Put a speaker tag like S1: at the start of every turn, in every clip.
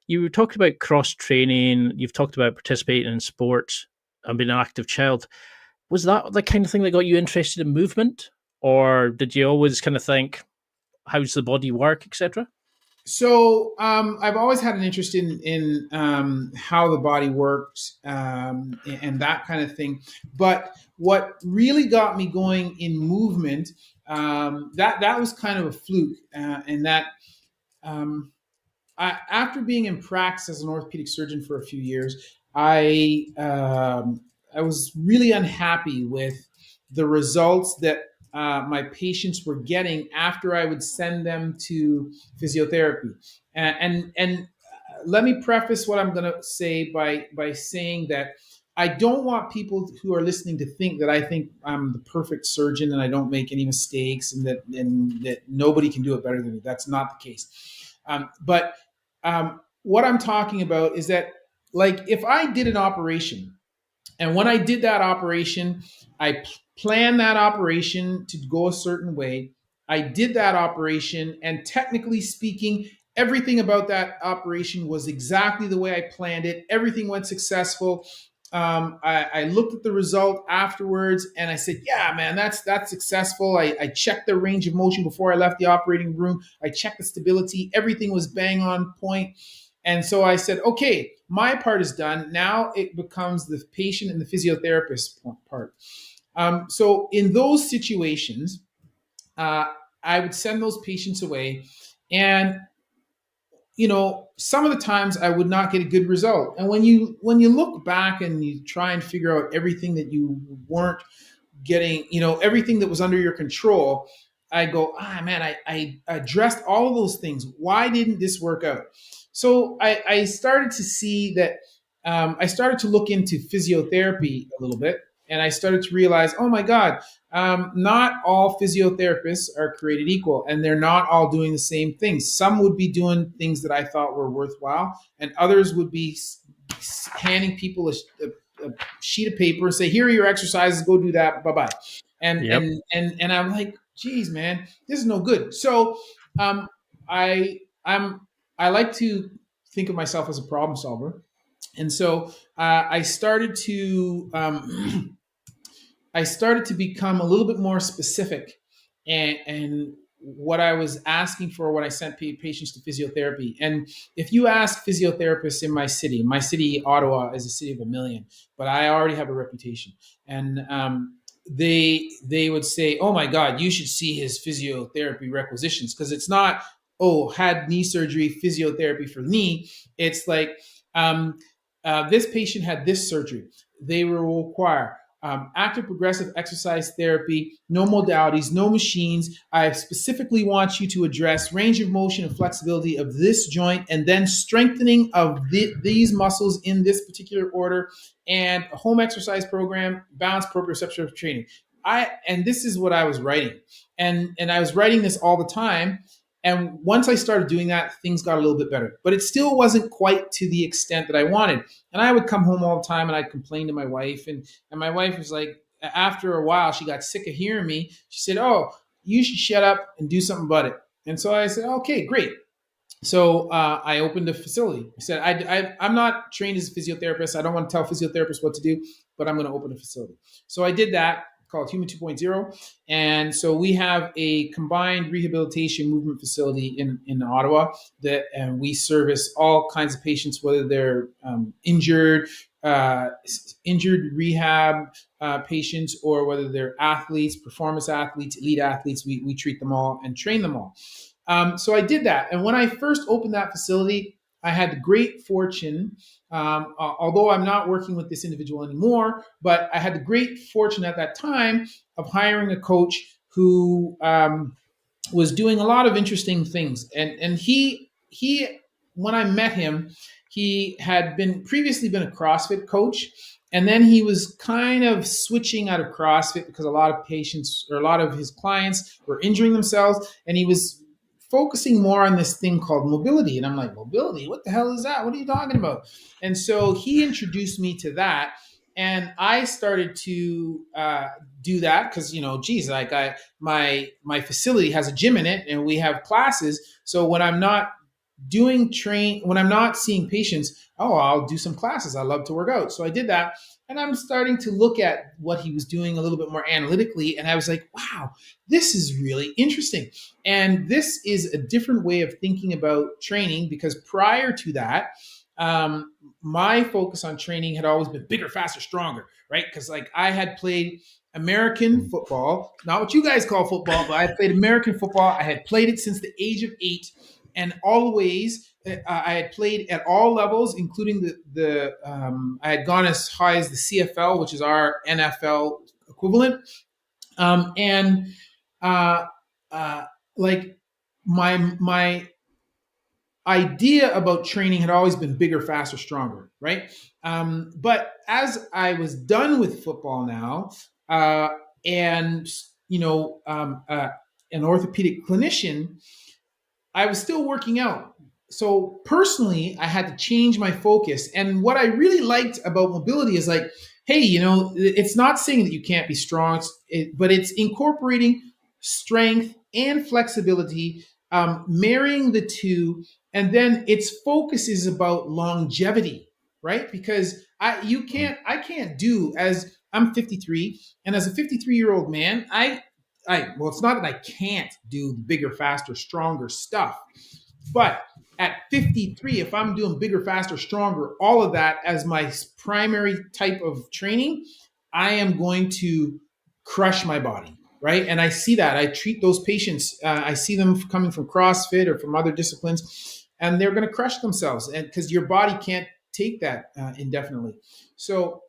S1: You talked about cross training. You've talked about participating in sports and being an active child. Was that the kind of thing that got you interested in movement, or did you always kind of think, "How's the body work," etc.?
S2: So I've always had an interest in how the body works and that kind of thing. But what really got me going in movement, that was kind of a fluke, and that um, after being in practice as an orthopedic surgeon for a few years, I was really unhappy with the results that my patients were getting after I would send them to physiotherapy. And let me preface what I'm going to say by saying that I don't want people who are listening to think that I think I'm the perfect surgeon and I don't make any mistakes and that nobody can do it better than me. That's not the case. But what I'm talking about is that, like, if I did an operation, and when I did that operation, I planned that operation to go a certain way. I did that operation, and technically speaking, everything about that operation was exactly the way I planned it. Everything went successful. I looked at the result afterwards, and I said, "Yeah, man, that's successful." I checked the range of motion before I left the operating room. I checked the stability. Everything was bang on point. And so I said, "Okay, my part is done. Now it becomes the patient and the physiotherapist part." So in those situations, uh, I would send those patients away, and some of the times I would not get a good result. And when you look back and you try and figure out everything that you weren't getting, everything that was under your control, I go, man, I addressed all of those things. Why didn't this work out? So I started to see that. I started to look into physiotherapy a little bit, and I started to realize, oh my God, not all physiotherapists are created equal, and they're not all doing the same things. Some would be doing things that I thought were worthwhile, and others would be handing people a sheet of paper and say, "Here are your exercises. Go do that. Bye bye." And
S1: Yep.
S2: and I'm like, "Geez, man, this is no good." So um, I I'm I like to think of myself as a problem solver, and so I started to I started to become a little bit more specific, and what I was asking for when I sent patients to physiotherapy. And if you ask physiotherapists in my city, Ottawa, is a city of a million, but I already have a reputation, and they would say, "Oh my God, you should see his physiotherapy requisitions," because it's not, "Oh, had knee surgery, physiotherapy for knee." It's like, this patient had this surgery. They will require active progressive exercise therapy, no modalities, no machines. I specifically want you to address range of motion and flexibility of this joint, and then strengthening of these muscles in this particular order, and a home exercise program, balanced proprioceptive training. And this is what I was writing, and I was writing this all the time. And once I started doing that, things got a little bit better, but it still wasn't quite to the extent that I wanted. And I would come home all the time and I'd complain to my wife, and my wife was like, after a while, she got sick of hearing me. She said, "Oh, you should shut up and do something about it." And so I said, "Okay, great." So I opened a facility. I said, I'm not trained as a physiotherapist. I don't want to tell physiotherapists what to do, but I'm going to open a facility. So I did that, called Human 2.0. And so we have a combined rehabilitation movement facility in Ottawa that, and we service all kinds of patients, whether they're uh, injured rehab patients, or whether they're athletes, performance athletes, elite athletes. We treat them all and train them all. So I did that. And when I first opened that facility, I had the great fortune, although I'm not working with this individual anymore, but I had the great fortune at that time of hiring a coach who was doing a lot of interesting things. And he when I met him, he had previously been a CrossFit coach. And then he was kind of switching out of CrossFit because a lot of patients, or a lot of his clients, were injuring themselves. And he was focusing more on this thing called mobility. And I'm like, "Mobility? What the hell is that? What are you talking about?" And so he introduced me to that. And I started to do that because, geez, like my facility has a gym in it, and we have classes. So when I'm not when I'm not seeing patients, oh, I'll do some classes. I love to work out. So I did that. And I'm starting to look at what he was doing a little bit more analytically. And I was like, wow, this is really interesting. And this is a different way of thinking about training, because prior to that, my focus on training had always been bigger, faster, stronger, right? Because like I had played American football, not what you guys call football, but I played American football. I had played it since the age of 8, and always I had played at all levels, including I had gone as high as the CFL, which is our NFL equivalent, and uh, uh, like my idea about training had always been bigger, faster, stronger, right? But as I was done with football now, uh, and you know, an orthopedic clinician, I was still working out. So personally, I had to change my focus. And what I really liked about mobility is like, hey, it's not saying that you can't be strong, but it's incorporating strength and flexibility, marrying the two, and then its focus is about longevity, right? Because I can't do, as I'm 53, and as a 53-year-old man, well, it's not that I can't do bigger, faster, stronger stuff, but at 53, if I'm doing bigger, faster, stronger, all of that as my primary type of training, I am going to crush my body, right? And I see that. I treat those patients. I see them coming from CrossFit or from other disciplines, and they're going to crush themselves, and because your body can't take that indefinitely. So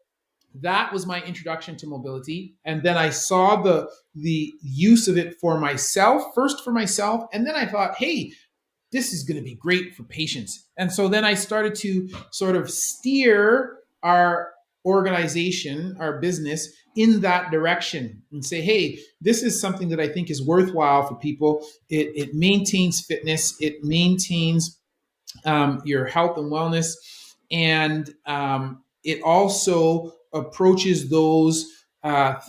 S2: that was my introduction to mobility, and then I saw the use of it for myself, first for myself, and then I thought, hey, this is going to be great for patients. And so then I started to sort of steer our organization, our business, in that direction and say, hey, this is something that I think is worthwhile for people. It maintains fitness, it maintains your health and wellness, and it also approaches those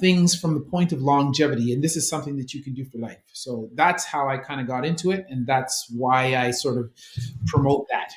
S2: things from the point of longevity. And this is something that you can do for life. So that's how I kind of got into it. And that's why I sort of promote that.